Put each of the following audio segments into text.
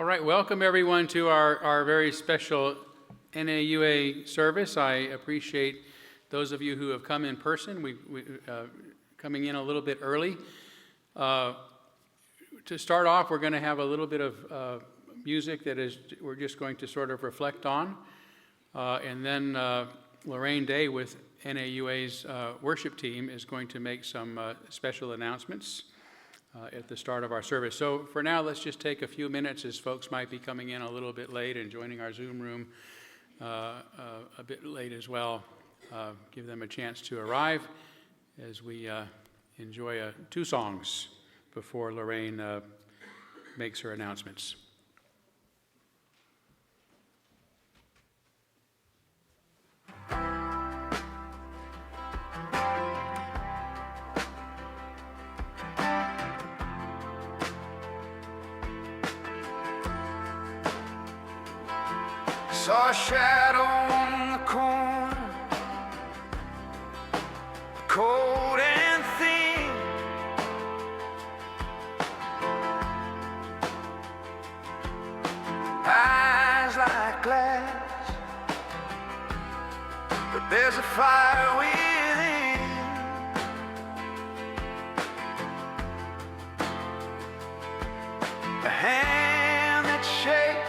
All right, welcome everyone to our very special NAUA service. I appreciate those of you who have come in person. We coming in a little bit early. To start off, we're going to have a little bit of music that we're just going to sort of reflect on. And then Lorraine Day with NAUA's worship team is going to make some special announcements at the start of our service. So for now, let's just take a few minutes as folks might be coming in a little bit late and joining our Zoom room a bit late as well. Give them a chance to arrive as we enjoy two songs before Lorraine makes her announcements. Saw a shadow on the corner, cold and thin. Eyes like glass, but there's a fire within. A hand that shakes,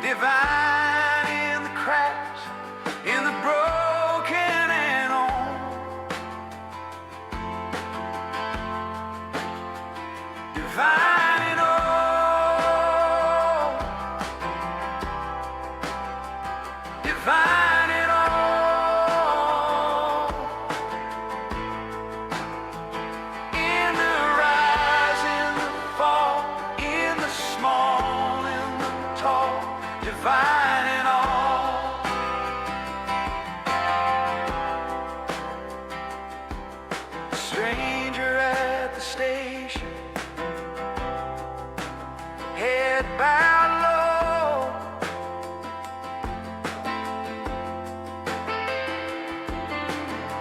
divine in the cracks, in the broken and all. Divine in all. Divine in all. In the rise, in the fall, in the small, in the tall. Divine in all. Stranger at the station, head bowed low,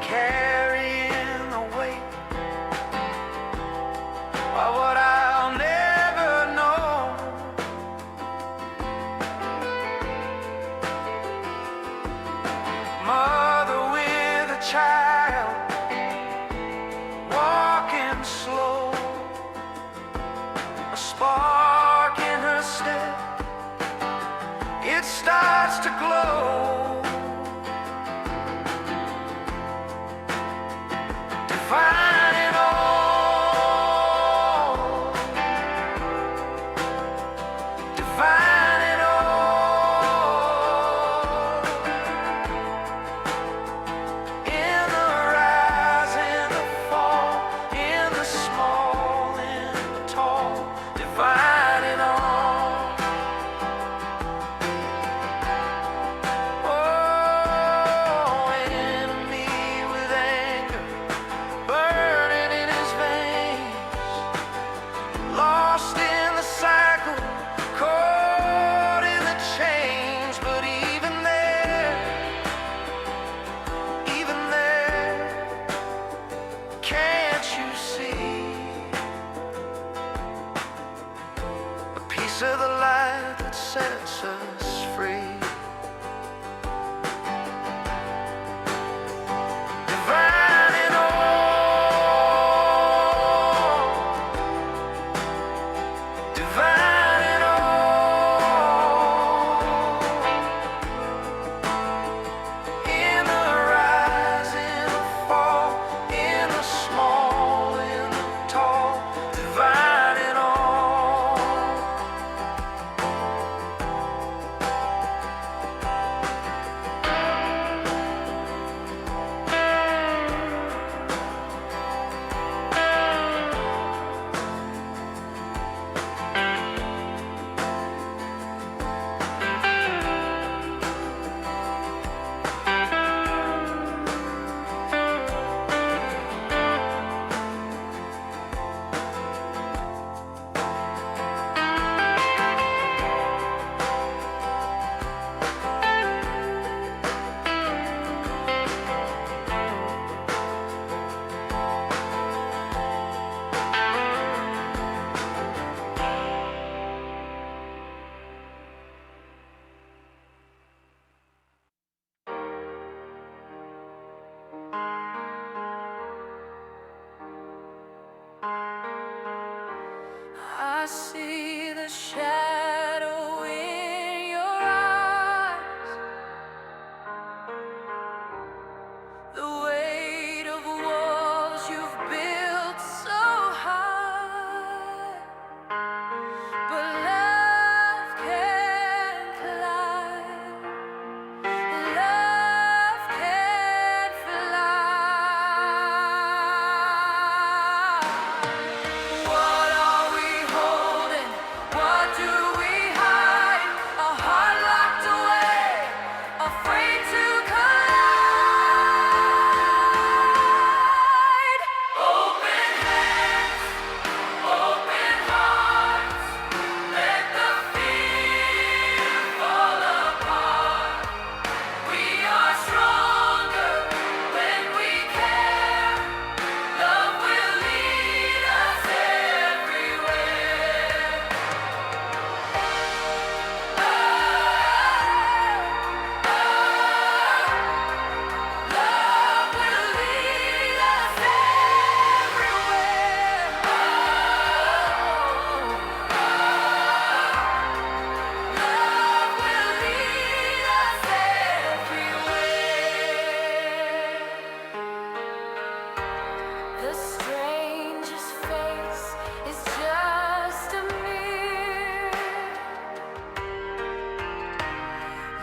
carrying the weight of what I'll never know. Mother with a child, walking slow, a spark in her step, it starts to glow. Divine in all. Divine in all. In the rise, in the fall, in the small, in the tall, divine in all. Oh, enemy with anger, burn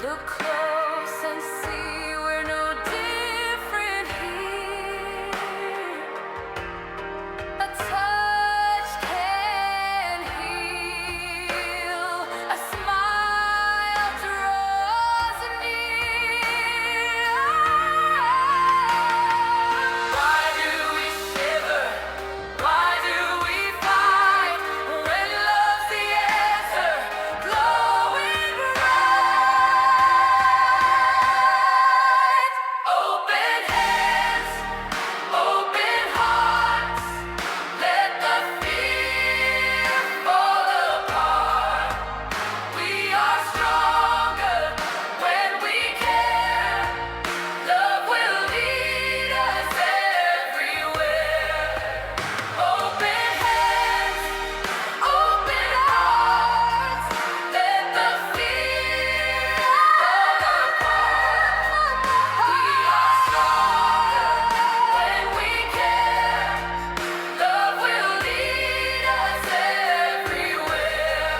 Look close and see we're no different here. A touch can heal. A smile draws near. Why do we shiver? Why do we fight when love's the answer, glowing bright? Open hands, open hearts, let the fear fall apart. We are stronger when we care. Love will lead us everywhere. Open hands, open hearts, let the fear fall apart. We are stronger when we care. Love will lead us everywhere,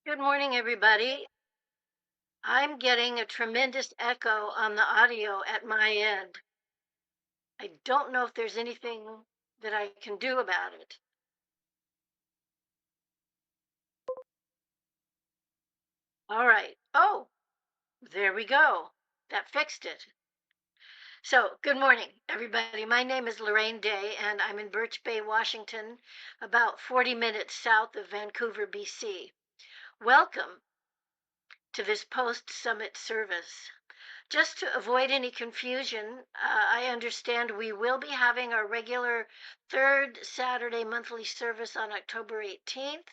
Good morning, everybody. I'm getting a tremendous echo on the audio at my end. I don't know if there's anything that I can do about it. All right. Oh, there we go. That fixed it. So, good morning, everybody. My name is Lorraine Day, and I'm in Birch Bay, Washington, about 40 minutes south of Vancouver, BC. Welcome to this post-summit service. Just to avoid any confusion, I understand we will be having our regular third Saturday monthly service on October 18th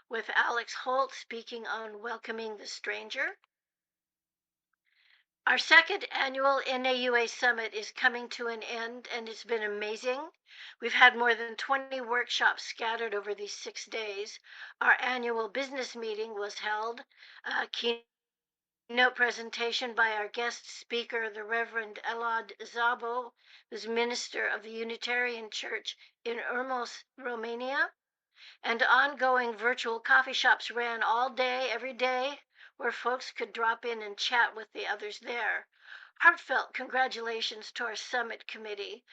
with Alex Holt speaking on welcoming the stranger. Our second annual NAUA Summit is coming to an end, and it's been amazing. We've had more than 20 workshops scattered over these 6 days. Our annual business meeting was held, keynote presentation by our guest speaker, the Reverend Elad Zabo, who's minister of the Unitarian Church in Urmos, Romania, and ongoing virtual coffee shops ran all day, every day, where folks could drop in and chat with the others there. Heartfelt congratulations to our summit committee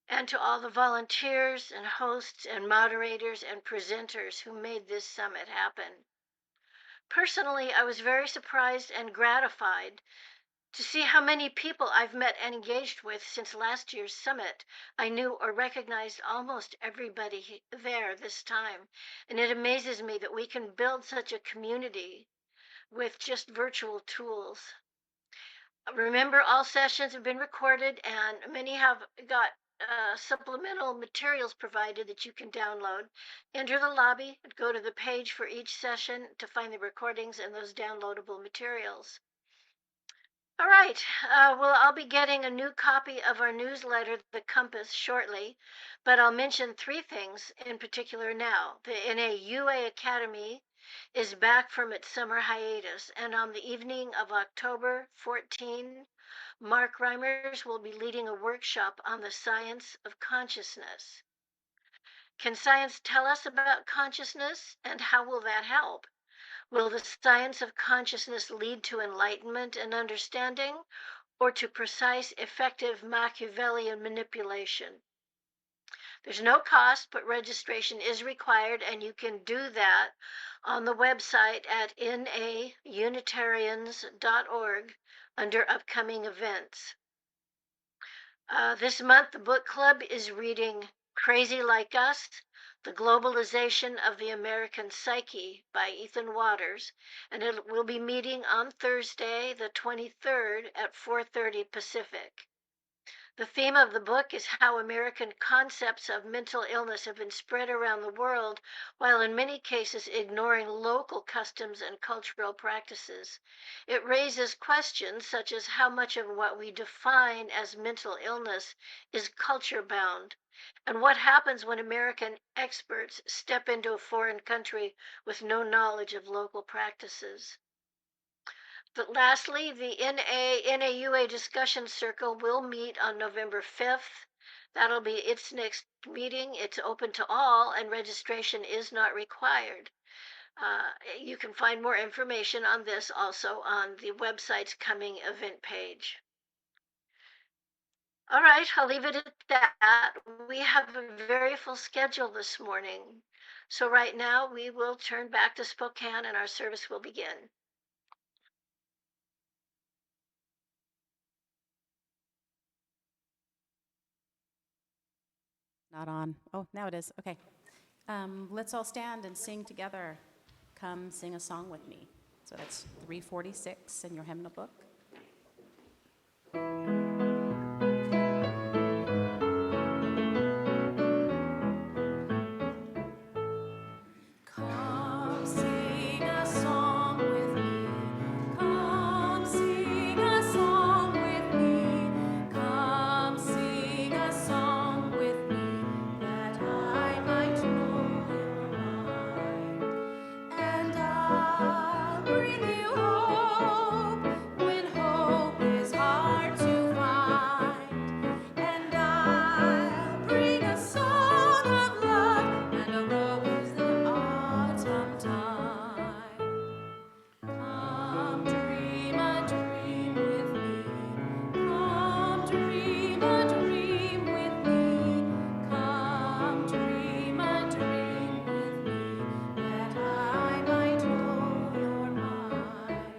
and to all the volunteers and hosts and moderators and presenters who made this summit happen. Personally, I was very surprised and gratified to see how many people I've met and engaged with since last year's summit. I knew or recognized almost everybody there this time, and it amazes me that we can build such a community with just virtual tools. Remember, all sessions have been recorded, and many have got supplemental materials provided that you can download. Enter the lobby and go to the page for each session to find the recordings and those downloadable materials. All right. Well, I'll be getting a new copy of our newsletter, The Compass, shortly, but I'll mention 3 things in particular now. The NAUA Academy is back from its summer hiatus, and on the evening of October 14, Mark Reimers will be leading a workshop on the science of consciousness. Can science tell us about consciousness, and how will that help? Will the science of consciousness lead to enlightenment and understanding, or to precise, effective Machiavellian manipulation? There's no cost, but registration is required, and you can do that on the website at naunitarians.org under upcoming events. This month, the book club is reading Crazy Like Us, The Globalization of the American Psyche by Ethan Waters, and it will be meeting on Thursday, the 23rd at 4:30 Pacific. The theme of the book is how American concepts of mental illness have been spread around the world, while in many cases ignoring local customs and cultural practices. It raises questions such as how much of what we define as mental illness is culture bound, and what happens when American experts step into a foreign country with no knowledge of local practices. But lastly, the NAUA discussion circle will meet on November 5th. That'll be its next meeting. It's open to all, and registration is not required. You can find more information on this also on the website's coming event page. All right, I'll leave it at that. We have a very full schedule this morning. So right now we will turn back to Spokane and our service will begin. Not on. Oh, now it is. Okay. Let's all stand and sing together. Come sing a song with me. So that's 346 in your hymnal book. Come sing a song with me. Come sing a song with me. Come sing a song with me, that I might know your mind. And I'll bring you hope when hope is hard to find. And I'll bring a song of love and a rose in autumn time. Come dream a dream with me. Come dream a dream with me. Come dream a dream with me, that I might know your mind.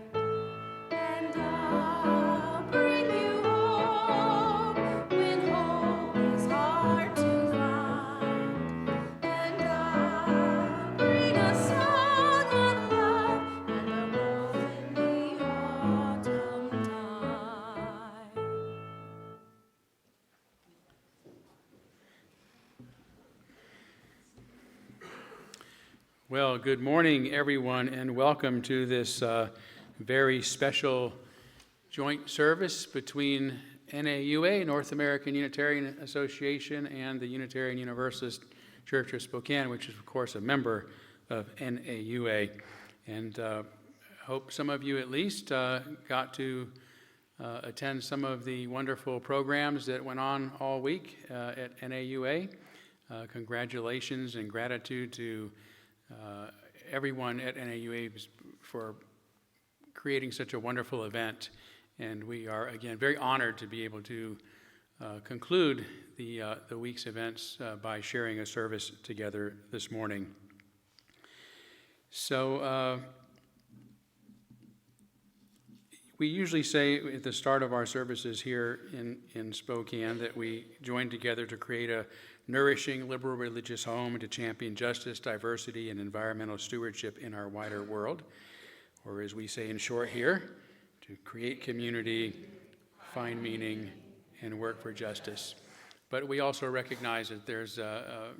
And I'll bring you hope when hope is hard to find. And I'll bring a song of love and a rose in the autumn time. Well, good morning, everyone, and welcome to this very special joint service between NAUA, North American Unitarian Association, and the Unitarian Universalist Church of Spokane, which is, of course, a member of NAUA. And hope some of you at least got to attend some of the wonderful programs that went on all week at NAUA. Congratulations and gratitude to everyone at NAUA for creating such a wonderful event. And we are, again, very honored to be able to conclude the week's events by sharing a service together this morning. So we usually say at the start of our services here in Spokane that we join together to create a nourishing liberal religious home to champion justice, diversity, and environmental stewardship in our wider world. Or as we say in short here, to create community, find meaning, and work for justice. But we also recognize that there's a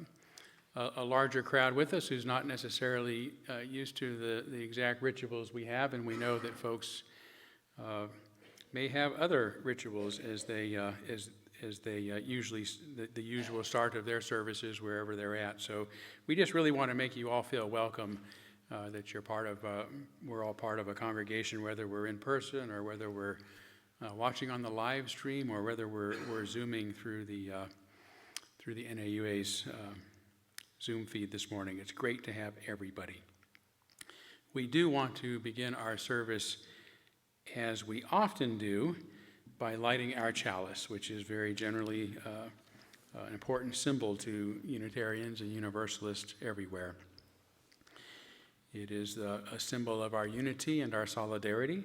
larger crowd with us who's not necessarily used to the exact rituals we have, and we know that folks may have other rituals as they usually, the usual start of their services wherever they're at. So we just really want to make you all feel welcome, that you're part of, we're all part of a congregation, whether we're in person or whether we're watching on the live stream or whether we're Zooming through the NAUA's Zoom feed this morning. It's great to have everybody. We do want to begin our service, as we often do, by lighting our chalice, which is very generally an important symbol to Unitarians and Universalists everywhere. It is a symbol of our unity and our solidarity,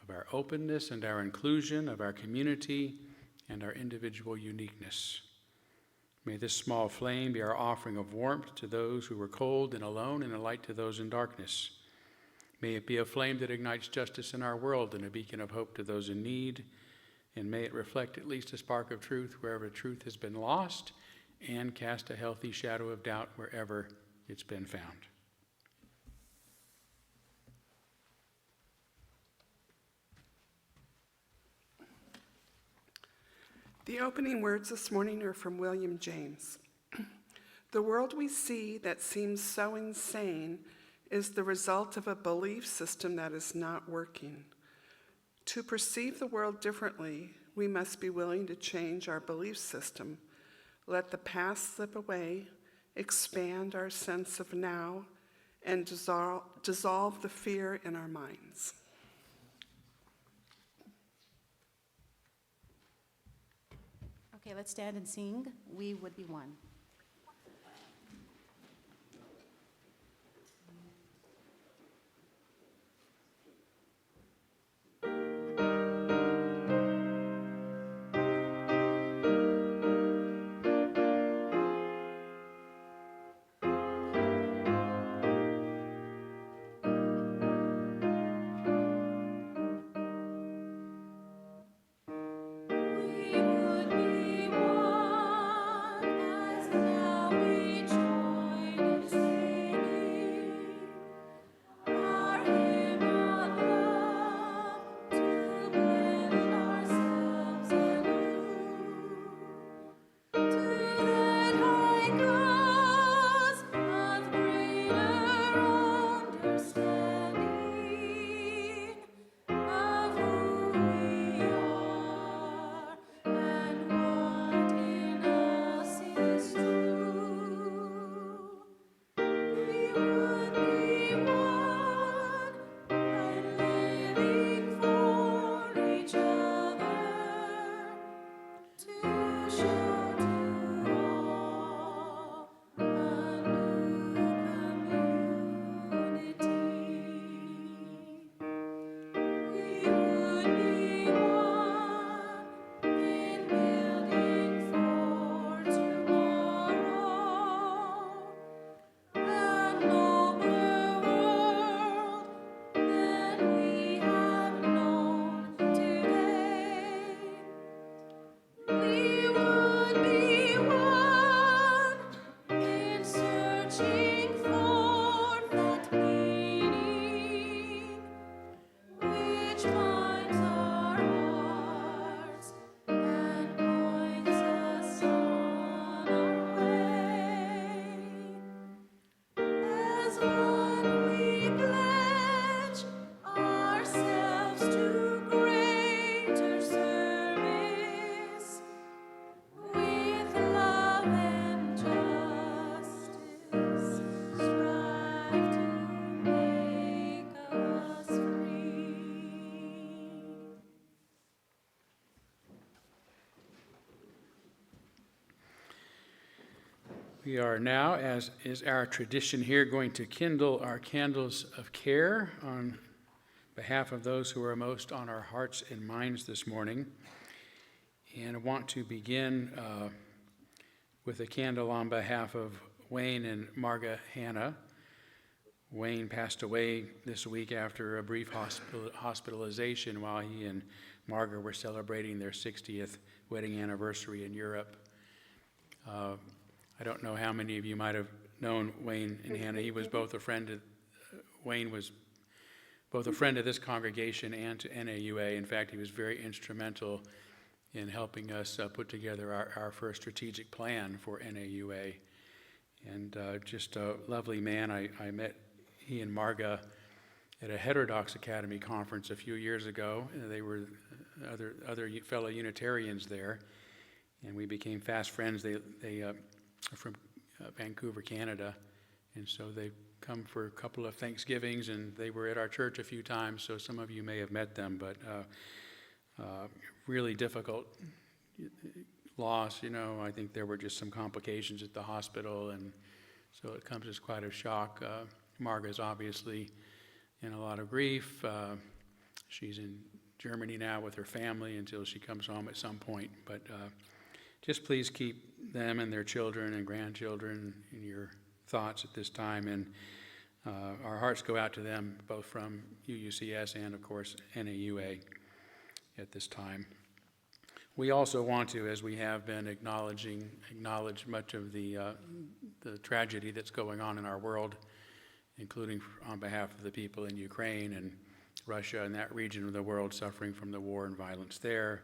of our openness and our inclusion, of our community and our individual uniqueness. May this small flame be our offering of warmth to those who were cold and alone, and a light to those in darkness. May it be a flame that ignites justice in our world and a beacon of hope to those in need. And may it reflect at least a spark of truth wherever truth has been lost, and cast a healthy shadow of doubt wherever it's been found. The opening words this morning are from William James. The world we see that seems so insane is the result of a belief system that is not working. To perceive the world differently, we must be willing to change our belief system, let the past slip away, expand our sense of now, and dissolve the fear in our minds. Okay, let's stand and sing We Would Be One. We are now, as is our tradition here, going to kindle our candles of care on behalf of those who are most on our hearts and minds this morning. And I want to begin with a candle on behalf of Wayne and Marga Hanna. Wayne passed away this week after a brief hospitalization while he and Marga were celebrating their 60th wedding anniversary in Europe. I don't know how many of you might have known Wayne and Hannah. He was both a friend of, Wayne was both a friend of this congregation and to NAUA. In fact, he was very instrumental in helping us put together our first strategic plan for NAUA. And just a lovely man. I met he and Marga at a Heterodox Academy conference a few years ago. They were other fellow Unitarians there, and we became fast friends. They are from Vancouver, Canada, and so they've come for a couple of Thanksgivings, and they were at our church a few times, so some of you may have met them, but really difficult loss. You know, I think there were just some complications at the hospital, and so it comes as quite a shock. Marga's obviously in a lot of grief. She's in Germany now with her family until she comes home at some point, but just please keep them and their children and grandchildren in your thoughts at this time, and our hearts go out to them, both from UUCS and, of course, NAUA at this time. We also want to, as we have been, acknowledge much of the tragedy that's going on in our world, including on behalf of the people in Ukraine and Russia and that region of the world suffering from the war and violence there.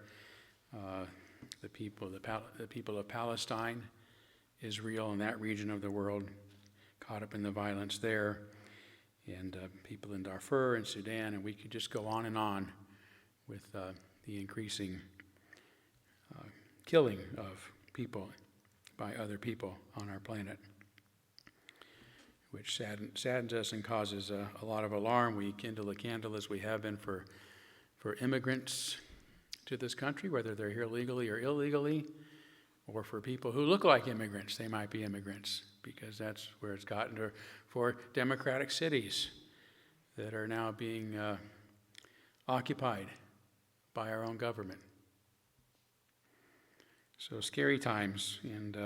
The people of Palestine, Israel, and that region of the world caught up in the violence there, and people in Darfur and Sudan, and we could just go on with the increasing killing of people by other people on our planet, which saddens us and causes a lot of alarm. We kindle a candle, as we have been, for immigrants to this country, whether they're here legally or illegally, or for people who look like immigrants. They might be immigrants, because that's where it's gotten to, for democratic cities that are now being occupied by our own government. So scary times, and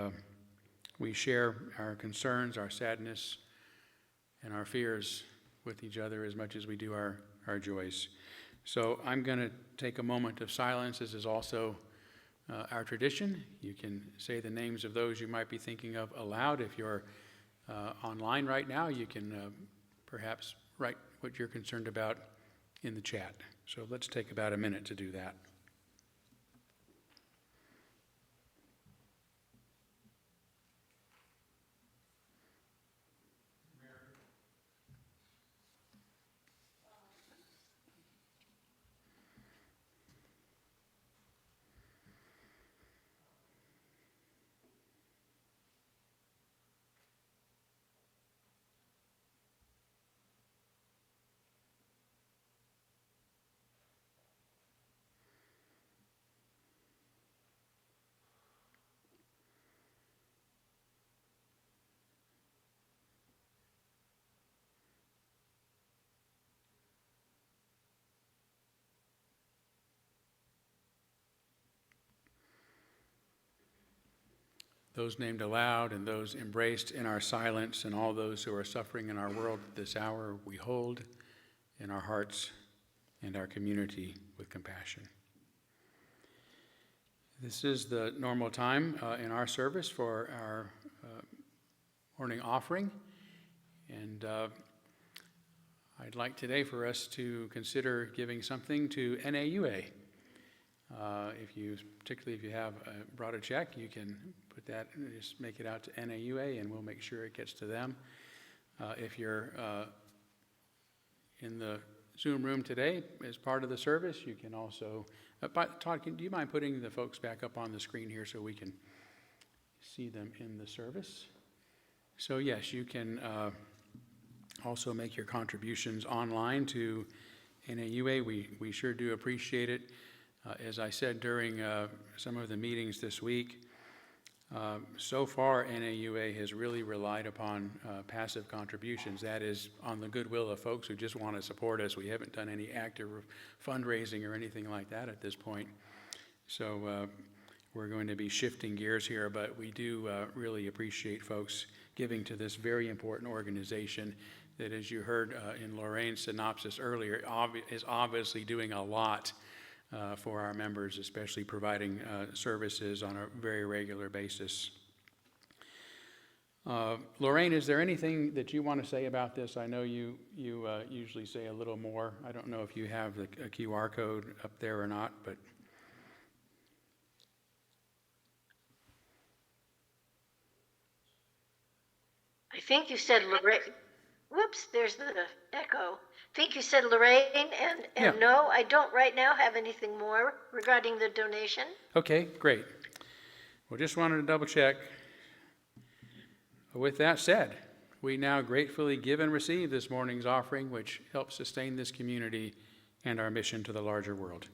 we share our concerns, our sadness, and our fears with each other as much as we do our joys. So I'm going to take a moment of silence. This is also our tradition. You can say the names of those you might be thinking of aloud. If you're online right now, you can perhaps write what you're concerned about in the chat. So let's take about a minute to do that. Those named aloud and those embraced in our silence, and all those who are suffering in our world this hour, we hold in our hearts and our community with compassion. This is the normal time in our service for our morning offering, and I'd like today for us to consider giving something to NAUA. Particularly if you have brought a check, you can put that, just make it out to NAUA, and we'll make sure it gets to them. If you're in the Zoom room today as part of the service, you can also, Todd, do you mind putting the folks back up on the screen here so we can see them in the service? So yes, you can also make your contributions online to NAUA. We sure do appreciate it. As I said during some of the meetings this week, so far NAUA has really relied upon passive contributions. That is, on the goodwill of folks who just want to support us. We haven't done any active fundraising or anything like that at this point. So we're going to be shifting gears here, but we do really appreciate folks giving to this very important organization that, as you heard in Lorraine's synopsis earlier, is obviously doing a lot for our members, especially providing services on a very regular basis. Lorraine, is there anything that you want to say about this? I know you usually say a little more. I don't know if you have a QR code up there or not, but... I think you said Lorraine. Whoops, there's the echo. I think you said Lorraine, and Yeah. No, I don't right now have anything more regarding the donation. Okay, great. Well, just wanted to double check. With that said, we now gratefully give and receive this morning's offering, which helps sustain this community and our mission to the larger world.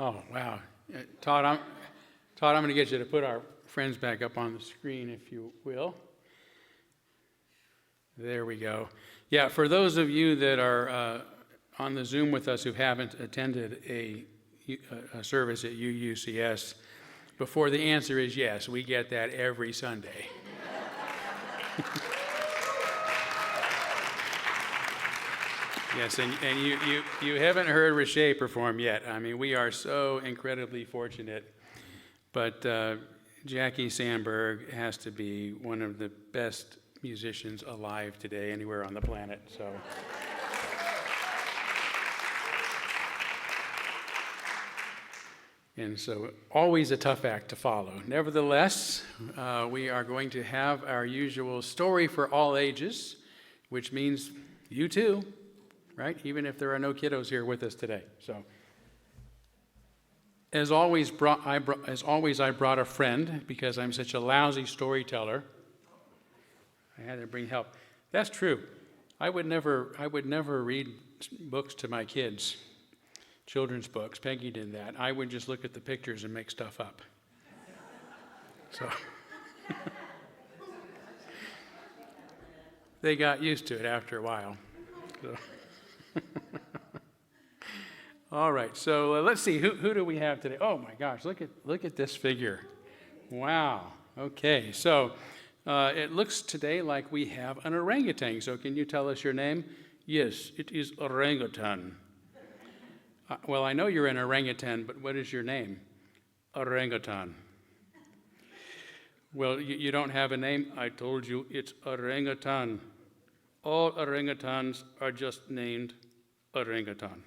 Oh, wow. Todd, I'm going to get you to put our friends back up on the screen, if you will. There we go. Yeah, for those of you that are on the Zoom with us who haven't attended a service at UUCS, before the answer is yes, we get that every Sunday. Yes, and you haven't heard Rachae perform yet. I mean, we are so incredibly fortunate. But Jackie Sandberg has to be one of the best musicians alive today anywhere on the planet. So. And so always a tough act to follow. Nevertheless, we are going to have our usual story for all ages, which means you too, right? Even if there are no kiddos here with us today. So, as always, I brought a friend because I'm such a lousy storyteller. I had to bring help. That's true. I would never read books to my kids. Children's books. Peggy did that. I would just look at the pictures and make stuff up. So they got used to it after a while. So. All right. So let's see. Who do we have today? Oh my gosh! Look at this figure. Wow. Okay. So it looks today like we have an orangutan. So can you tell us your name? Yes, it is orangutan. Well, I know you're an orangutan, but what is your name? Orangutan. Well, you don't have a name? I told you it's orangutan. All orangutans are just named orangutan.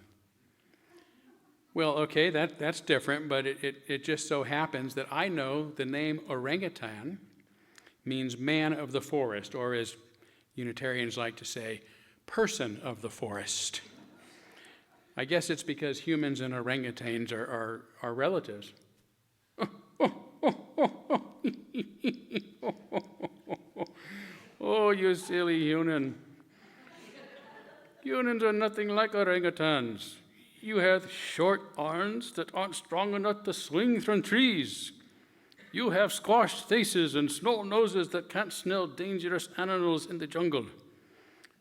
Well, okay, that's different, but it just so happens that I know the name orangutan means man of the forest, or as Unitarians like to say, person of the forest. I guess it's because humans and orangutans are relatives. Oh, you silly human. Humans are nothing like orangutans. You have short arms that aren't strong enough to swing from trees. You have squashed faces and small noses that can't smell dangerous animals in the jungle.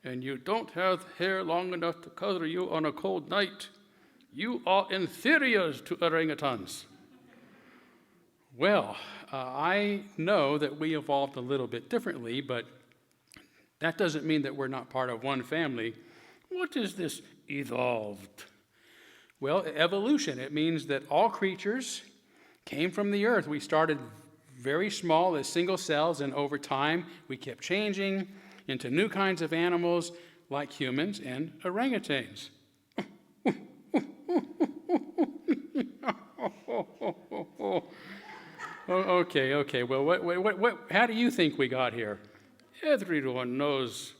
And you don't have hair long enough to cover you on a cold night. You are inferior to orangutans. Well, I know that we evolved a little bit differently, but that doesn't mean that we're not part of one family. What is this evolved? Well, evolution. It means that all creatures came from the earth. We started very small as single cells, and over time we kept changing into new kinds of animals like humans and orangutans. Okay. Well, how do you think we got here? Everyone knows.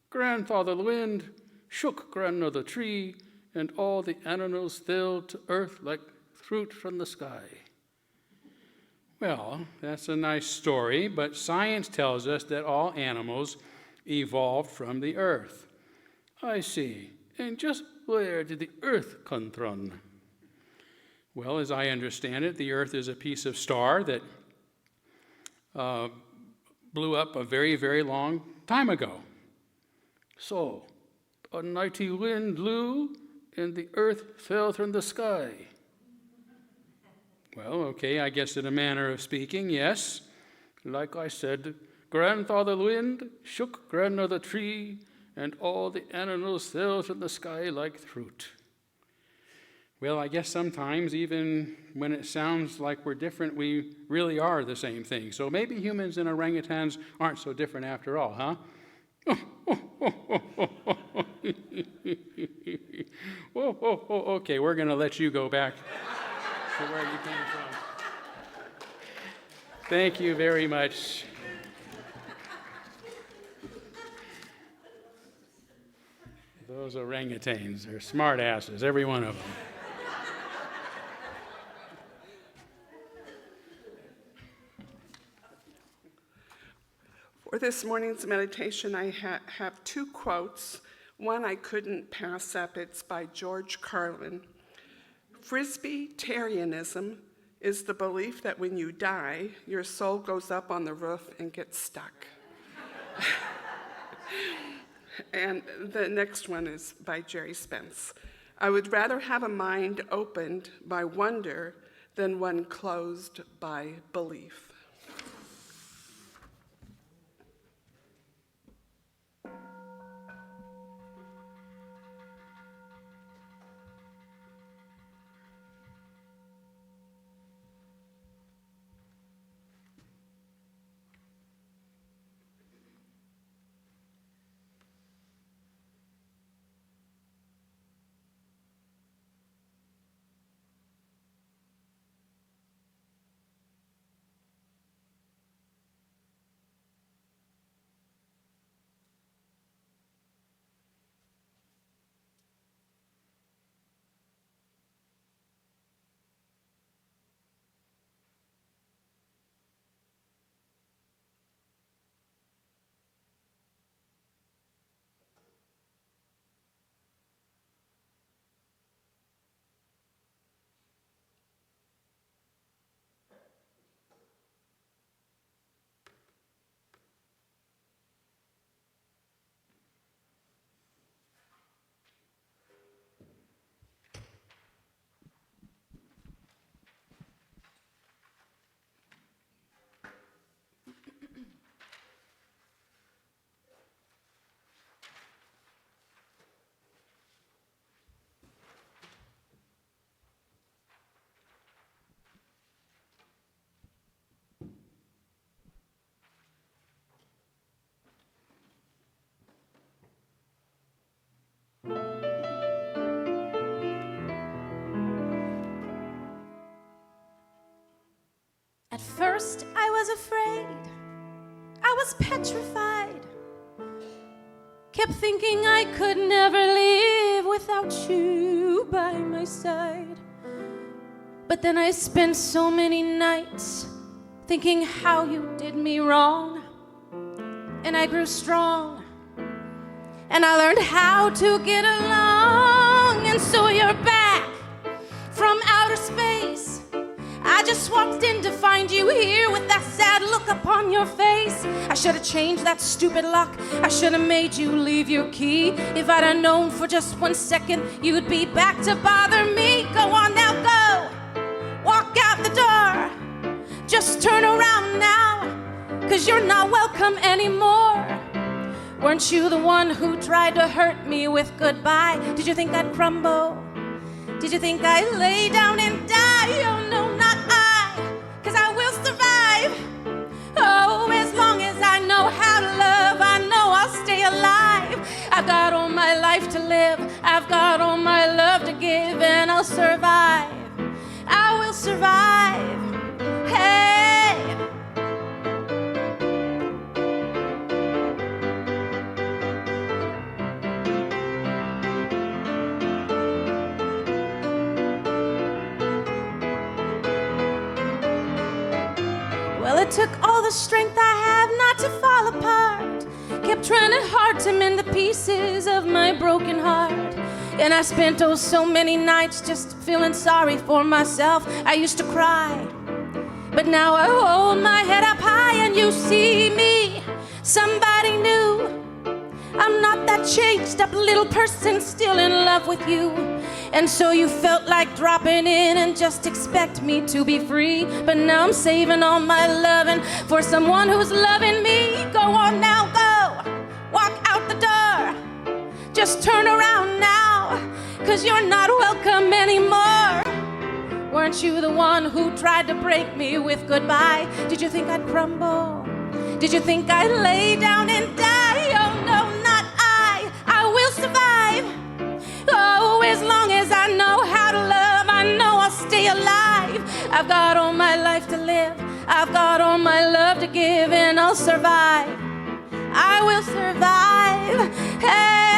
Grandfather Wind shook Grandmother Tree, and all the animals fell to earth like fruit from the sky. Well, that's a nice story, but science tells us that all animals evolved from the earth. I see. And just where did the earth come from? Well, as I understand it, the earth is a piece of star that blew up a very, very long time ago. So, a mighty wind blew, and the earth fell from the sky. Well, okay, I guess in a manner of speaking, yes. Like I said, Grandfather Wind shook Grandmother Tree, and all the animals fell from the sky like fruit. Well, I guess sometimes, even when it sounds like we're different, we really are the same thing. So maybe humans and orangutans aren't so different after all, huh? Okay, we're going to let you go back to where you came from. Thank you very much. Those orangutans, they're smart asses, every one of them. For this morning's meditation, I have two quotes. One I couldn't pass up. It's by George Carlin. Frisbee-tarianism is the belief that when you die, your soul goes up on the roof and gets stuck. And the next one is by Jerry Spence. I would rather have a mind opened by wonder than one closed by belief. At first I was afraid, I was petrified, kept thinking I could never live without you by my side. But then I spent so many nights thinking how you did me wrong, and I grew strong, and I learned how to get along. And so you're back from outer space. I just walked in to find you here with that sad look upon your face. I should have changed that stupid lock. I should have made you leave your key. If I'd have known for just 1 second you'd be back to bother me. Go on now, go. Walk out the door. Just turn around now, 'cause you're not welcome anymore. Weren't you the one who tried to hurt me with goodbye? Did you think I'd crumble? Did you think I'd lay down and die? Oh no, not I, 'cause I will survive. Oh, as long as I know how to love, I know I'll stay alive. I've got all my life to live, I've got all my love to give, and I'll survive. I will survive. Hey. Well, it took all the strength I have not to fall apart. Kept trying hard to mend the pieces of my broken heart. And I spent so many nights just feeling sorry for myself. I used to cry, but now I hold my head up high and you see me, somebody new. I'm not that changed up little person still in love with you. And so you felt like dropping in and just expect me to be free. But now I'm saving all my loving for someone who's loving me. Go on now, go. Walk out the door. Just turn around now, 'cause you're not welcome anymore. Weren't you the one who tried to break me with goodbye? Did you think I'd crumble? Did you think I'd lay down and die? Oh no, not I. I will survive. Oh, as long as I know how to love, I know I'll stay alive. I've got all my life to live, I've got all my love to give, and I'll survive. I will survive. Hey.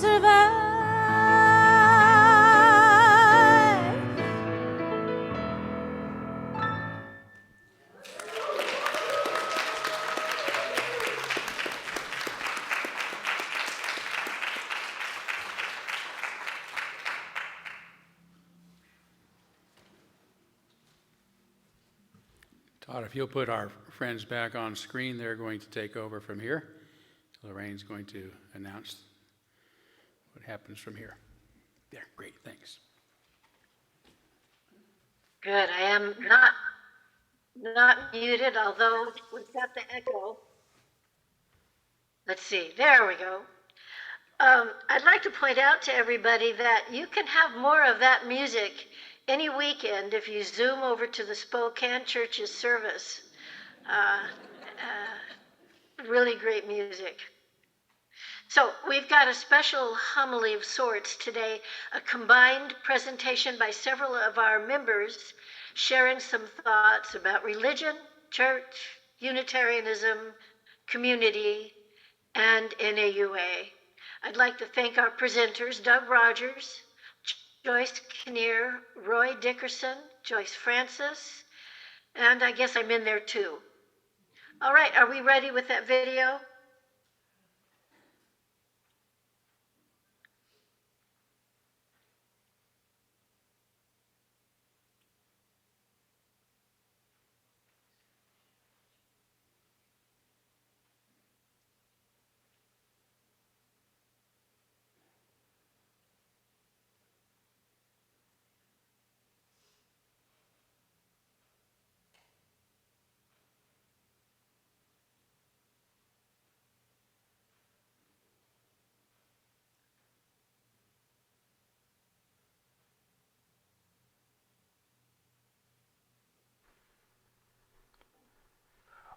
survive. Todd, if you'll put our friends back on screen, they're going to take over from here. Lorraine's going to announce what happens from here. There, great, thanks. Good. I am not muted, although we've got the echo. Let's see. There we go. I'd like to point out to everybody that you can have more of that music any weekend if you zoom over to the Spokane Church's service. Really great music. So we've got a special homily of sorts today, a combined presentation by several of our members sharing some thoughts about religion, church, Unitarianism, community, and NAUA. I'd like to thank our presenters, Doug Rogers, Joyce Kinnear, Roy Dickerson, Joyce Francis, and I guess I'm in there too. All right, are we ready with that video?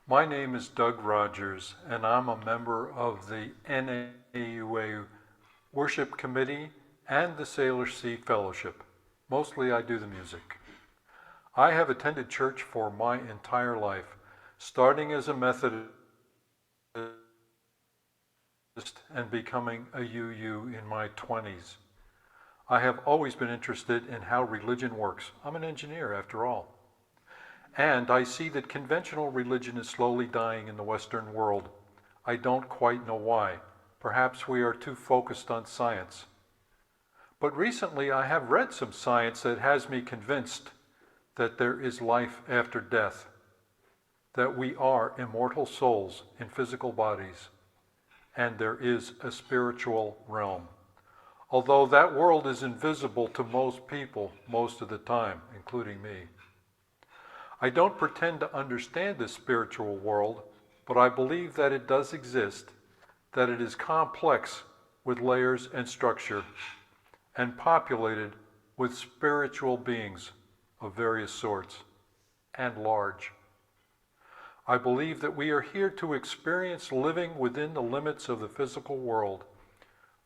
My name is Doug Rogers, and I'm a member of the NAUA Worship Committee and the Sailor Sea Fellowship. Mostly I do the music. I have attended church for my entire life, starting as a Methodist and becoming a UU in my 20s. I have always been interested in how religion works. I'm an engineer after all. And I see that conventional religion is slowly dying in the Western world. I don't quite know why. Perhaps we are too focused on science. But recently I have read some science that has me convinced that there is life after death, that we are immortal souls in physical bodies, and there is a spiritual realm. Although that world is invisible to most people most of the time, including me. I don't pretend to understand this spiritual world, but I believe that it does exist, that it is complex with layers and structure, and populated with spiritual beings of various sorts, and large. I believe that we are here to experience living within the limits of the physical world,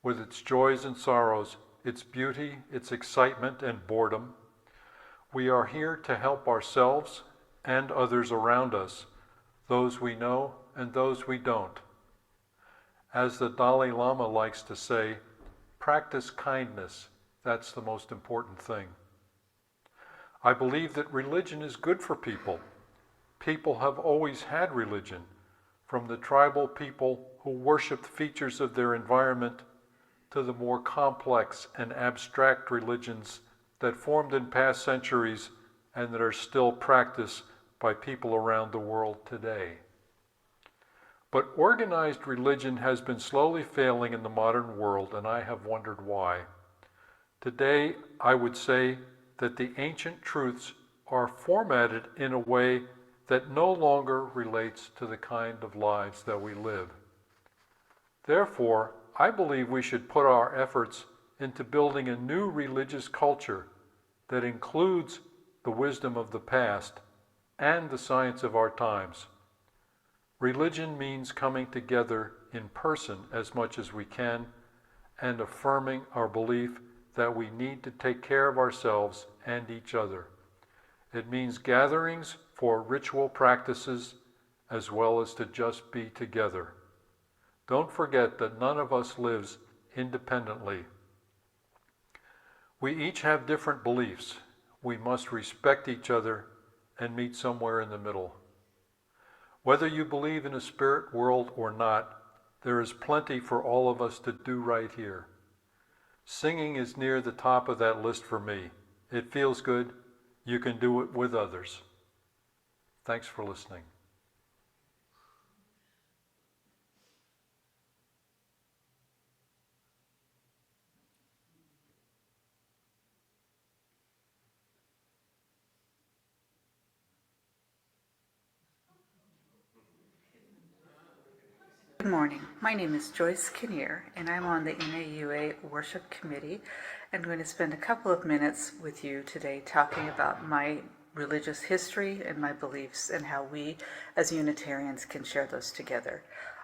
with its joys and sorrows, its beauty, its excitement and boredom. We are here to help ourselves and others around us, those we know and those we don't. As the Dalai Lama likes to say, practice kindness. That's the most important thing. I believe that religion is good for people. People have always had religion, from the tribal people who worshiped features of their environment to the more complex and abstract religions that formed in past centuries and that are still practiced by people around the world today. But organized religion has been slowly failing in the modern world, and I have wondered why. Today, I would say that the ancient truths are formatted in a way that no longer relates to the kind of lives that we live. Therefore, I believe we should put our efforts into building a new religious culture that includes the wisdom of the past and the science of our times. Religion means coming together in person as much as we can and affirming our belief that we need to take care of ourselves and each other. It means gatherings for ritual practices as well as to just be together. Don't forget that none of us lives independently. We each have different beliefs. We must respect each other and meet somewhere in the middle. Whether you believe in a spirit world or not, there is plenty for all of us to do right here. Singing is near the top of that list for me. It feels good. You can do it with others. Thanks for listening. Good morning. My name is Joyce Kinnear, and I'm on the NAUA Worship Committee. I'm going to spend a couple of minutes with you today talking about my religious history and my beliefs and how we as Unitarians can share those together.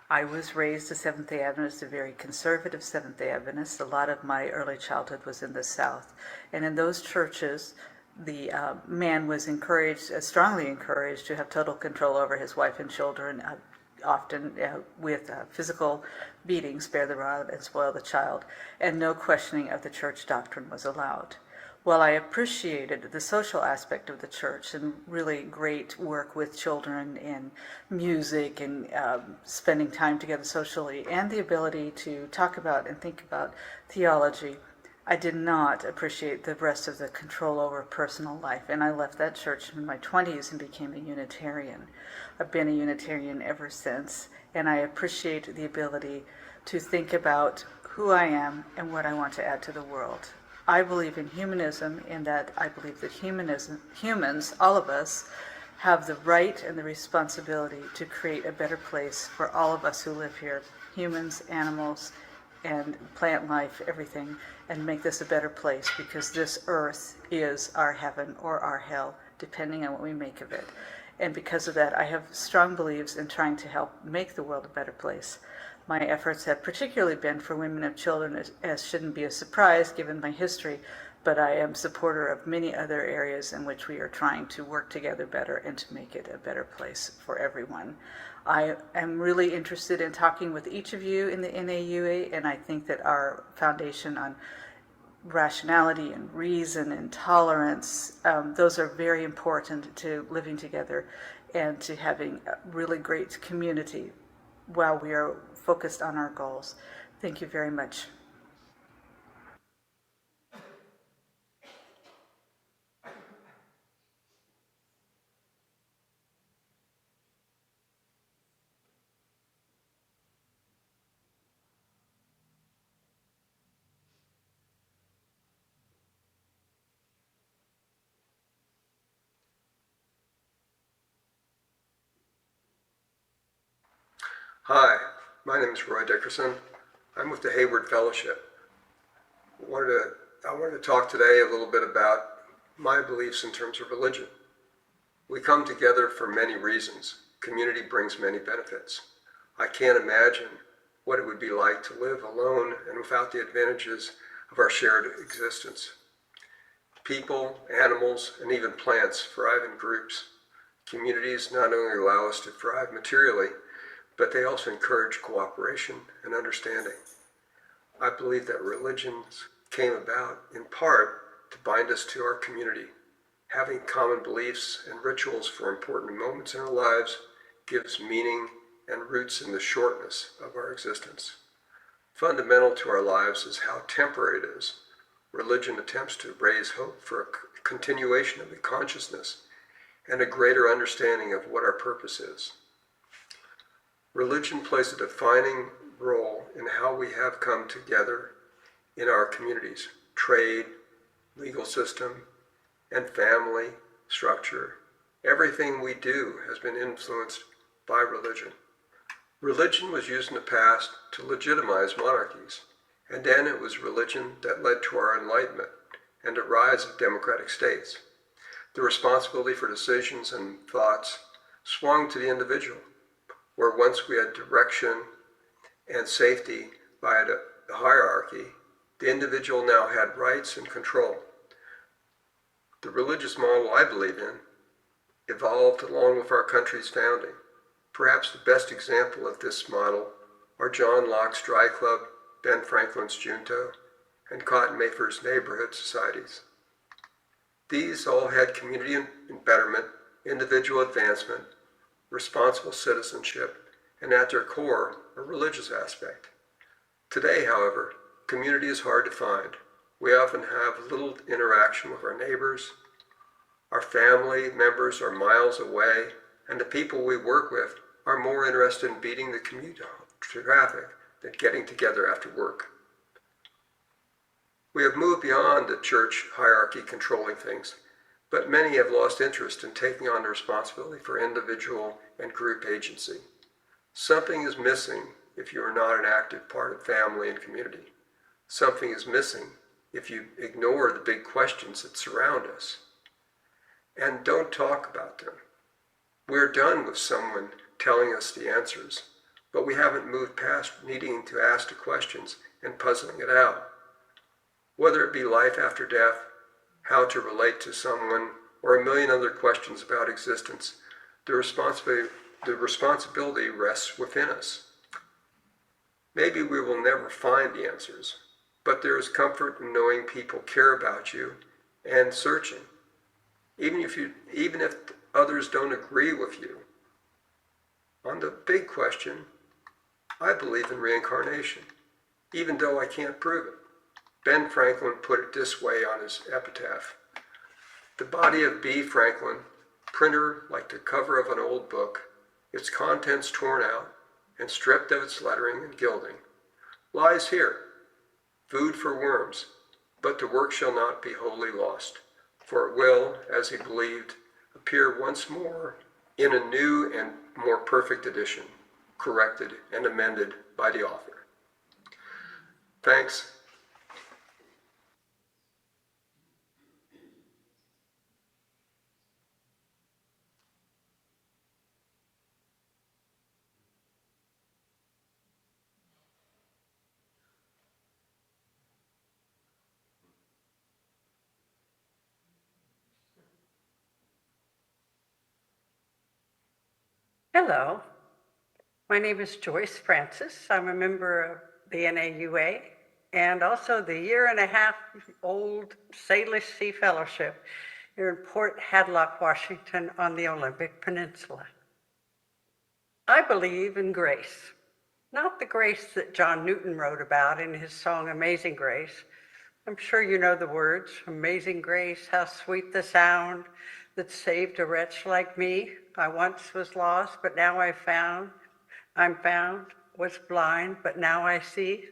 I was raised a Seventh-day Adventist, a very conservative Seventh-day Adventist. A lot of my early childhood was in the South. And in those churches, the man was encouraged, strongly encouraged, to have total control over his wife and children, often with physical beating, spare the rod and spoil the child, and no questioning of the church doctrine was allowed. While I appreciated the social aspect of the church and really great work with children and music and spending time together socially, and the ability to talk about and think about theology, I did not appreciate the rest of the control over personal life, and I left that church in my 20s and became a Unitarian. I've been a Unitarian ever since, and I appreciate the ability to think about who I am and what I want to add to the world. I believe in humanism, in that I believe that humans, all of us, have the right and the responsibility to create a better place for all of us who live here, humans, animals, and plant life, everything, and make this a better place, because this earth is our heaven or our hell, depending on what we make of it. And because of that, I have strong beliefs in trying to help make the world a better place. My efforts have particularly been for women and children, as shouldn't be a surprise given my history, but I am a supporter of many other areas in which we are trying to work together better and to make it a better place for everyone. I am really interested in talking with each of you in the NAUA, and I think that our foundation on rationality and reason and tolerance, those are very important to living together and to having a really great community while we are focused on our goals. Thank you very much. Hi, my name is Roy Dickerson. I'm with the Hayward Fellowship. I wanted to talk today a little bit about my beliefs in terms of religion. We come together for many reasons. Community brings many benefits. I can't imagine what it would be like to live alone and without the advantages of our shared existence. People, animals, and even plants thrive in groups. Communities not only allow us to thrive materially, but they also encourage cooperation and understanding. I believe that religions came about in part to bind us to our community. Having common beliefs and rituals for important moments in our lives gives meaning and roots in the shortness of our existence. Fundamental to our lives is how temporary it is. Religion attempts to raise hope for a continuation of the consciousness and a greater understanding of what our purpose is. Religion plays a defining role in how we have come together in our communities. Trade, legal system, and family structure. Everything we do has been influenced by religion. Religion was used in the past to legitimize monarchies, and then it was religion that led to our enlightenment and the rise of democratic states. The responsibility for decisions and thoughts swung to the individual, where once we had direction and safety via the hierarchy, the individual now had rights and control. The religious model I believe in evolved along with our country's founding. Perhaps the best example of this model are John Locke's Dry Club Ben Franklin's Junto, and Cotton Mather's neighborhood societies. These all had community betterment, individual advancement, responsible citizenship, and at their core, a religious aspect. Today, however, community is hard to find. We often have little interaction with our neighbors. Our family members are miles away, and the people we work with are more interested in beating the commute traffic than getting together after work. We have moved beyond the church hierarchy controlling things, but many have lost interest in taking on the responsibility for individual and group agency. Something is missing if you are not an active part of family and community. Something is missing if you ignore the big questions that surround us and don't talk about them. We're done with someone telling us the answers, but we haven't moved past needing to ask the questions and puzzling it out. Whether it be life after death, how to relate to someone, or a million other questions about existence, the responsibility rests within us. Maybe we will never find the answers, but there is comfort in knowing people care about you and searching. Even if others don't agree with you. On the big question, I believe in reincarnation, even though I can't prove it. Ben Franklin put it this way on his epitaph: "The body of B. Franklin, printer like the cover of an old book, its contents torn out and stripped of its lettering and gilding, lies here, food for worms, but the work shall not be wholly lost, for it will, as he believed, appear once more in a new and more perfect edition, corrected and amended by the author." Thanks. Hello, my name is Joyce Francis. I'm a member of the NAUA and also the 1.5-year-old Salish Sea Fellowship here in Port Hadlock, Washington on the Olympic Peninsula. I believe in grace, not the grace that John Newton wrote about in his song Amazing Grace. I'm sure you know the words, "Amazing grace, how sweet the sound that saved a wretch like me. I once was lost, but now I'm found, was blind, but now I see."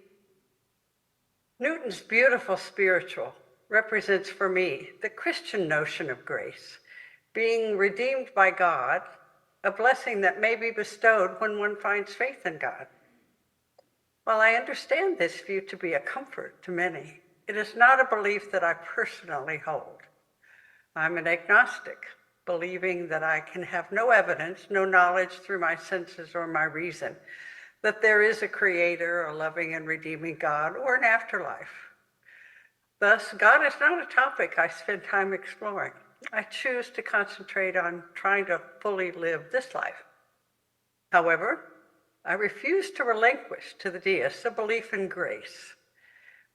Newton's beautiful spiritual represents for me the Christian notion of grace, being redeemed by God, a blessing that may be bestowed when one finds faith in God. While I understand this view to be a comfort to many, it is not a belief that I personally hold. I'm an agnostic, believing that I can have no evidence, no knowledge through my senses or my reason, that there is a creator, a loving and redeeming God, or an afterlife. Thus, God is not a topic I spend time exploring. I choose to concentrate on trying to fully live this life. However, I refuse to relinquish to the deists a belief in grace.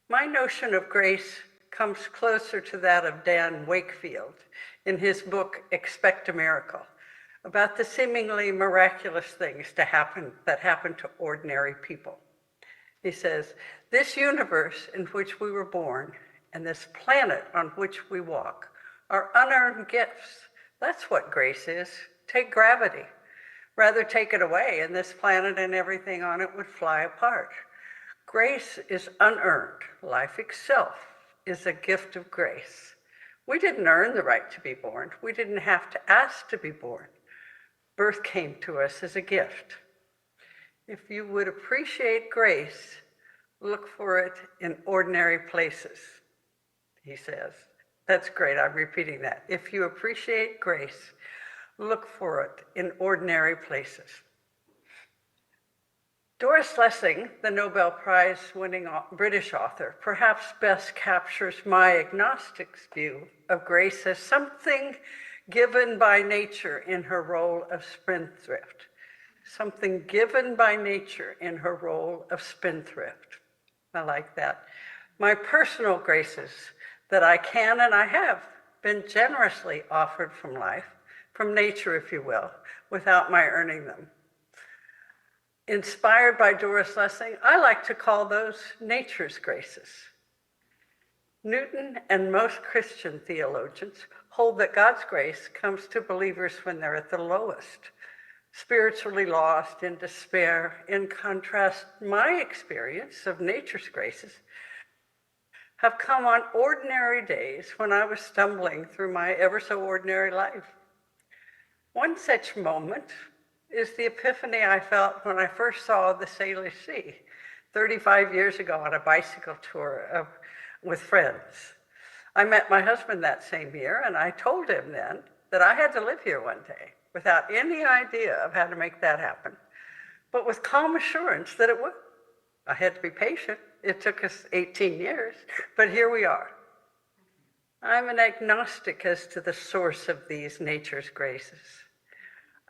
My notion of grace comes closer to that of Dan Wakefield in his book, Expect a Miracle, about the seemingly miraculous things that happen to ordinary people. He says, "This universe in which we were born and this planet on which we walk are unearned gifts. That's what grace is. Take gravity. Rather take it away and this planet and everything on it would fly apart. Grace is unearned. Life itself is a gift of grace. We didn't earn the right to be born. We didn't have to ask to be born. Birth came to us as a gift. If you would appreciate grace, look for it in ordinary places," he says. That's great, I'm repeating that. If you appreciate grace, look for it in ordinary places. Doris Lessing, the Nobel Prize-winning British author, perhaps best captures my agnostic's view of grace as something given by nature in her role of spendthrift. Something given by nature in her role of spendthrift. I like that. My personal graces that I can and I have been generously offered from life, from nature, if you will, without my earning them. Inspired by Doris Lessing, I like to call those nature's graces. Newton and most Christian theologians hold that God's grace comes to believers when they're at the lowest, spiritually lost, in despair. In contrast, my experience of nature's graces have come on ordinary days when I was stumbling through my ever so ordinary life. One such moment is the epiphany I felt when I first saw the Salish Sea 35 years ago on a bicycle tour with friends. I met my husband that same year, and I told him then that I had to live here one day without any idea of how to make that happen, but with calm assurance that it would. I had to be patient. It took us 18 years, but here we are. I'm an agnostic as to the source of these nature's graces.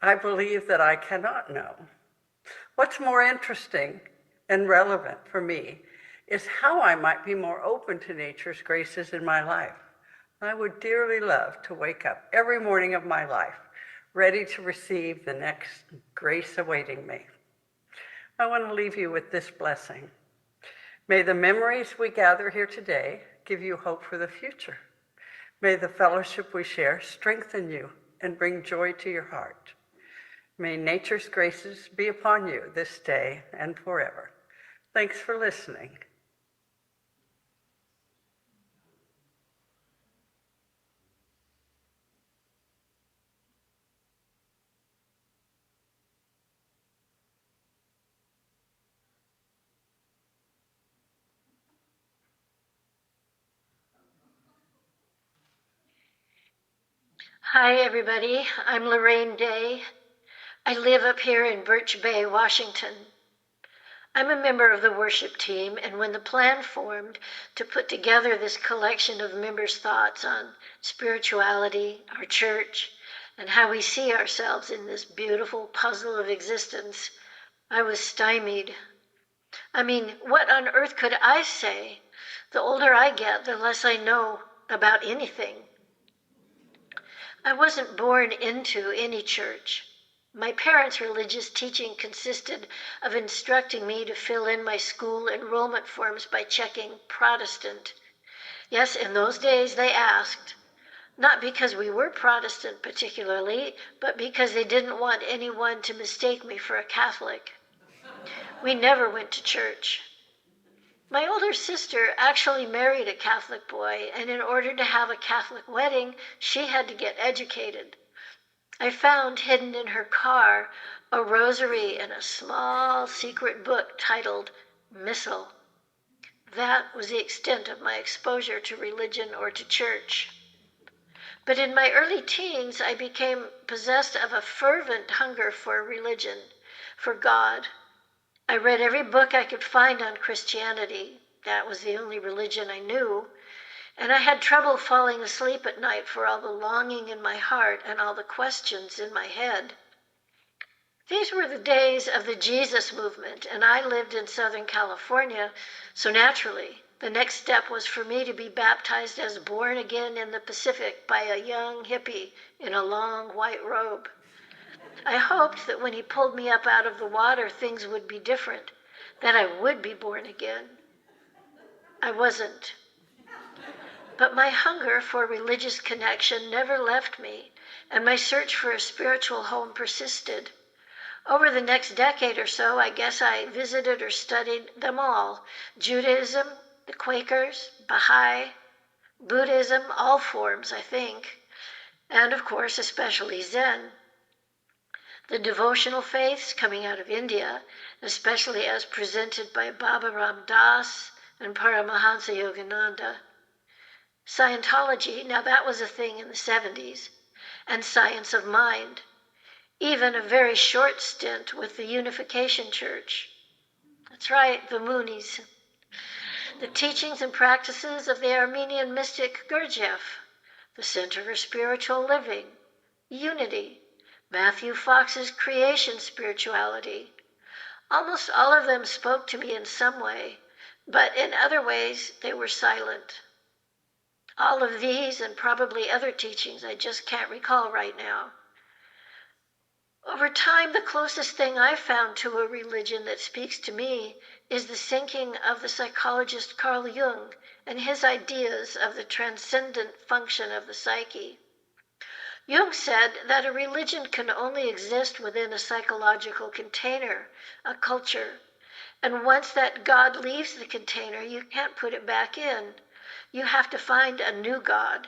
I believe that I cannot know. What's more interesting and relevant for me is how I might be more open to nature's graces in my life. I would dearly love to wake up every morning of my life ready to receive the next grace awaiting me. I want to leave you with this blessing. May the memories we gather here today give you hope for the future. May the fellowship we share strengthen you and bring joy to your heart. May nature's graces be upon you this day and forever. Thanks for listening. Hi, everybody. I'm Lorraine Day. I live up here in Birch Bay, Washington. I'm a member of the worship team, and when the plan formed to put together this collection of members' thoughts on spirituality, our church, and how we see ourselves in this beautiful puzzle of existence, I was stymied. I mean, what on earth could I say? The older I get, the less I know about anything. I wasn't born into any church. My parents' religious teaching consisted of instructing me to fill in my school enrollment forms by checking Protestant. Yes, in those days they asked, not because we were Protestant particularly, but because they didn't want anyone to mistake me for a Catholic. We never went to church. My older sister actually married a Catholic boy, and in order to have a Catholic wedding, she had to get educated. I found hidden in her car a rosary and a small secret book titled Missal. That was the extent of my exposure to religion or to church. But in my early teens, I became possessed of a fervent hunger for religion, for God. I read every book I could find on Christianity. That was the only religion I knew. And I had trouble falling asleep at night for all the longing in my heart and all the questions in my head. These were the days of the Jesus movement, and I lived in Southern California, so naturally, the next step was for me to be baptized as born again in the Pacific by a young hippie in a long white robe. I hoped that when he pulled me up out of the water, things would be different, that I would be born again. I wasn't. But my hunger for religious connection never left me, and my search for a spiritual home persisted. Over the next decade or so, I guess I visited or studied them all: Judaism, the Quakers, Baha'i, Buddhism, all forms, I think, and of course, especially Zen. The devotional faiths coming out of India, especially as presented by Baba Ram Das and Paramahansa Yogananda. Scientology, now that was a thing in the 70s, and science of mind, even a very short stint with the Unification Church. That's right, the Moonies. The teachings and practices of the Armenian mystic Gurdjieff, the Center for Spiritual Living, Unity, Matthew Fox's creation spirituality. Almost all of them spoke to me in some way, but in other ways they were silent. All of these and probably other teachings I just can't recall right now. Over time, the closest thing I've found to a religion that speaks to me is the thinking of the psychologist Carl Jung and his ideas of the transcendent function of the psyche. Jung said that a religion can only exist within a psychological container, a culture, and once that God leaves the container, you can't put it back in. You have to find a new God.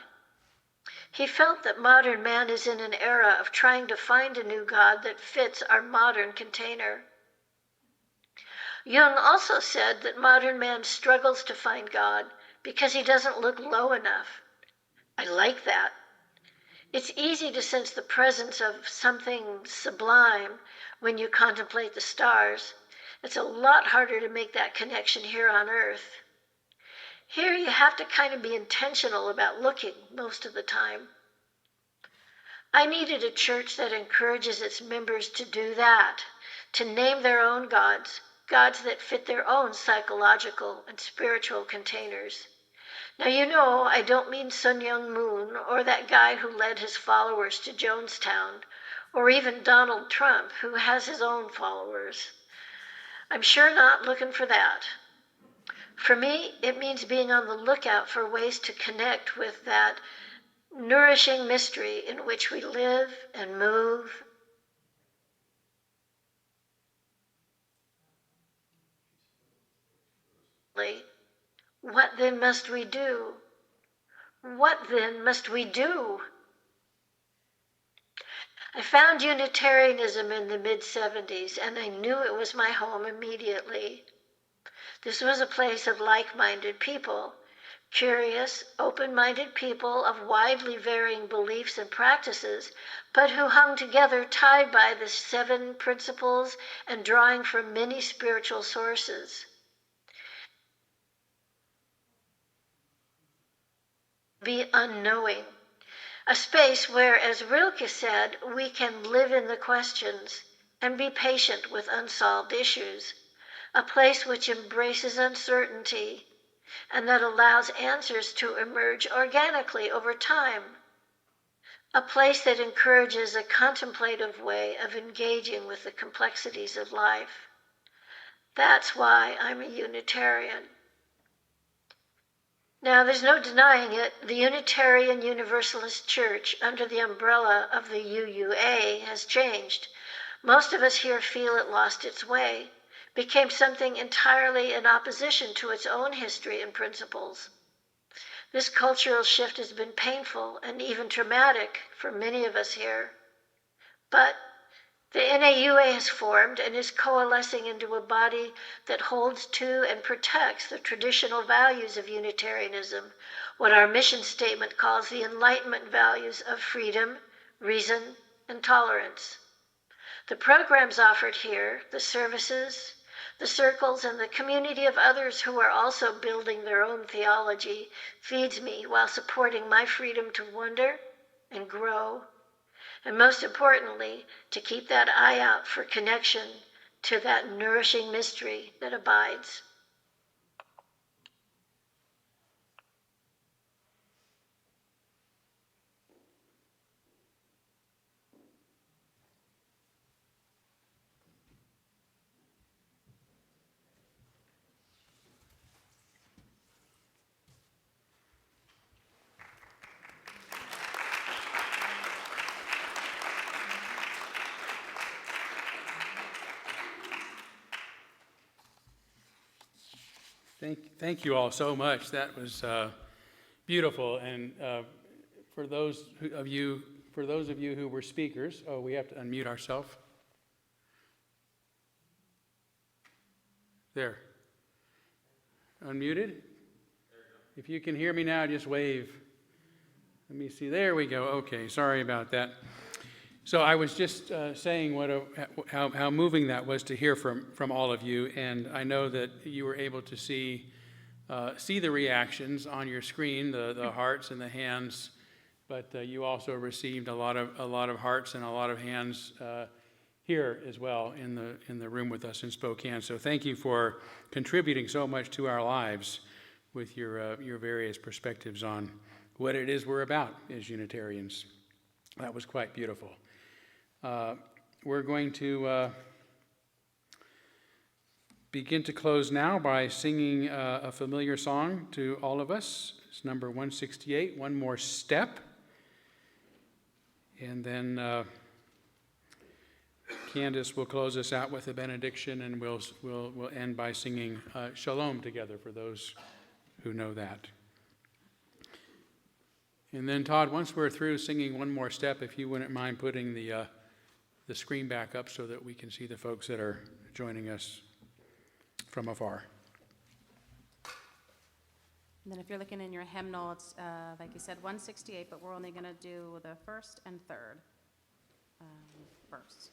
He felt that modern man is in an era of trying to find a new God that fits our modern container. Jung also said that modern man struggles to find God because he doesn't look low enough. I like that. It's easy to sense the presence of something sublime when you contemplate the stars. It's a lot harder to make that connection here on Earth. Here you have to kind of be intentional about looking most of the time. I needed a church that encourages its members to do that, to name their own gods, gods that fit their own psychological and spiritual containers. Now, you know, I don't mean Sun Myung Moon or that guy who led his followers to Jonestown, or even Donald Trump, who has his own followers. I'm sure not looking for that. For me, it means being on the lookout for ways to connect with that nourishing mystery in which we live and move. What then must we do? What then must we do? I found Unitarianism in the mid-70s, and I knew it was my home immediately. This was a place of like-minded people, curious, open-minded people of widely varying beliefs and practices, but who hung together tied by the 7 principles and drawing from many spiritual sources. Be unknowing. A space where, as Rilke said, we can live in the questions and be patient with unsolved issues. A place which embraces uncertainty and that allows answers to emerge organically over time. A place that encourages a contemplative way of engaging with the complexities of life. That's why I'm a Unitarian. Now, there's no denying it, the Unitarian Universalist Church, under the umbrella of the UUA, has changed. Most of us here feel it lost its way, became something entirely in opposition to its own history and principles. This cultural shift has been painful and even traumatic for many of us here. But the NAUA has formed and is coalescing into a body that holds to and protects the traditional values of Unitarianism, what our mission statement calls the Enlightenment values of freedom, reason, and tolerance. The programs offered here, the services, the circles, and the community of others who are also building their own theology feeds me while supporting my freedom to wonder and grow, and most importantly, to keep that eye out for connection to that nourishing mystery that abides. Thank you all so much. That was beautiful. And for those of you who were speakers, we have to unmute ourselves. There. Unmuted? If you can hear me now, just wave. Let me see. There we go. Okay. Sorry about that. So I was just saying how moving that was to hear from all of you, and I know that you were able to see the reactions on your screen, the hearts and the hands, but you also received a lot of hearts and a lot of hands here as well in the room with us in Spokane. So thank you for contributing so much to our lives with your various perspectives on what it is we're about as Unitarians. That was quite beautiful. We're going to begin to close now by singing a familiar song to all of us. It's number 168, One More Step. And then Candace will close us out with a benediction, and we'll end by singing Shalom together for those who know that. And then Todd, once we're through singing One More Step, if you wouldn't mind putting the screen back up so that we can see the folks that are joining us from afar. And then if you're looking in your hymnal, it's, like you said, 168, but we're only going to do the first and third verse.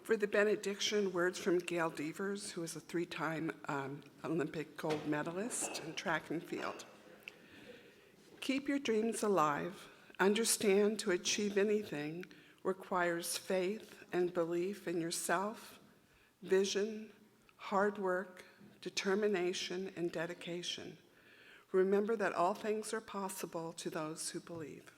For the benediction, words from Gail Devers, who is a 3-time Olympic gold medalist in track and field. Keep your dreams alive. Understand to achieve anything requires faith and belief in yourself, vision, hard work, determination, and dedication. Remember that all things are possible to those who believe.